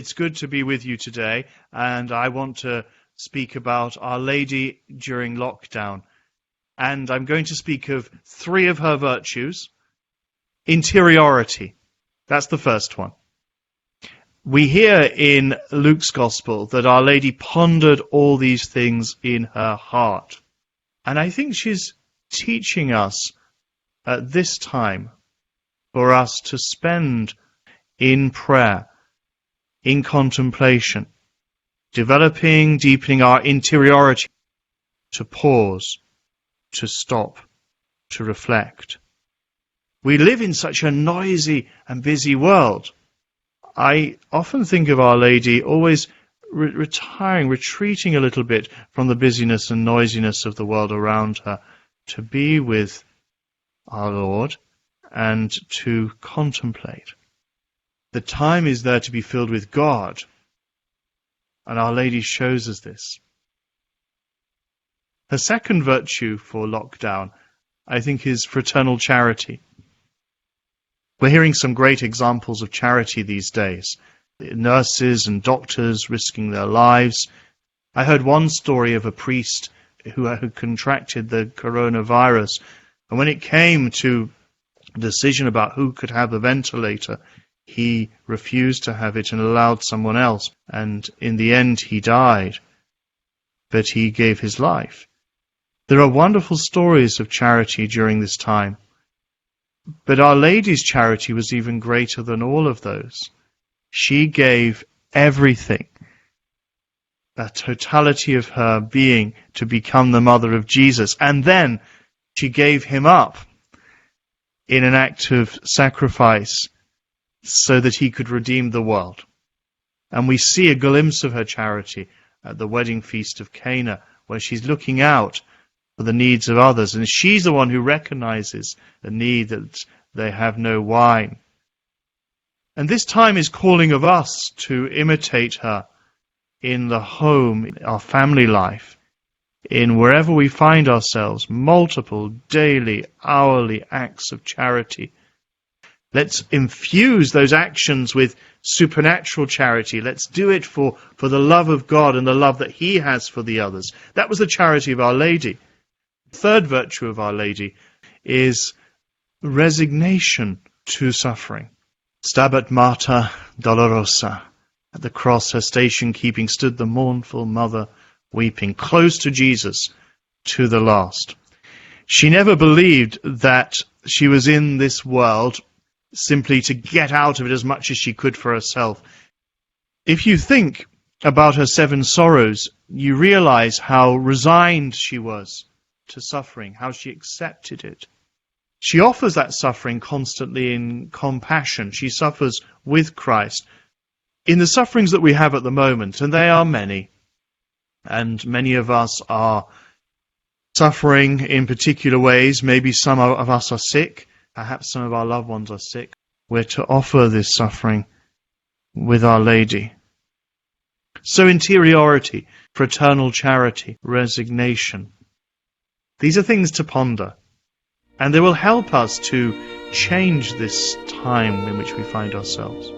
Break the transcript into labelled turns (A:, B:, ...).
A: It's good to be with you today, and I want to speak about Our Lady during lockdown. And I'm going to speak of 3 of her virtues. Interiority, that's the first one. We hear in Luke's Gospel that Our Lady pondered all these things in her heart. And I think she's teaching us at this time for us to spend in prayer, in contemplation, developing, deepening our interiority, to pause, to stop, to reflect. We live in such a noisy and busy world. I often think of Our Lady always retreating a little bit from the busyness and noisiness of the world around her, to be with our Lord and to contemplate. The time is there to be filled with God, and Our Lady shows us this. Her second virtue for lockdown, I think, is fraternal charity. We're hearing some great examples of charity these days. Nurses and doctors risking their lives. I heard one story of a priest who had contracted the coronavirus, and when it came to a decision about who could have the ventilator, he refused to have it and allowed someone else, and in the end he died, but he gave his life. There are wonderful stories of charity during this time, but Our Lady's charity was even greater than all of those. She gave everything, a totality of her being, to become the mother of Jesus, and then she gave him up in an act of sacrifice so that he could redeem the world. And we see a glimpse of her charity at the wedding feast of Cana, where she's looking out for the needs of others, and she's the one who recognizes the need that they have no wine. And this time is calling of us to imitate her in the home, in our family life, in wherever we find ourselves, multiple daily, hourly acts of charity. Let's infuse those actions with supernatural charity. Let's do it for the love of God and the love that He has for the others. That was the charity of Our Lady. The third virtue of Our Lady is resignation to suffering. Stabat Mater dolorosa. At the cross, her station-keeping, stood the mournful mother, weeping, close to Jesus to the last. She never believed that she was in this world simply to get out of it as much as she could for herself. If you think about her 7 sorrows, you realize how resigned she was to suffering, how she accepted it. She offers that suffering constantly in compassion. She suffers with Christ in the sufferings that we have at the moment, and they are many. And many of us are suffering in particular ways. Maybe some of us are sick. Perhaps some of our loved ones are sick. We're to offer this suffering with Our Lady. So interiority, fraternal charity, resignation. These are things to ponder. And they will help us to change this time in which we find ourselves.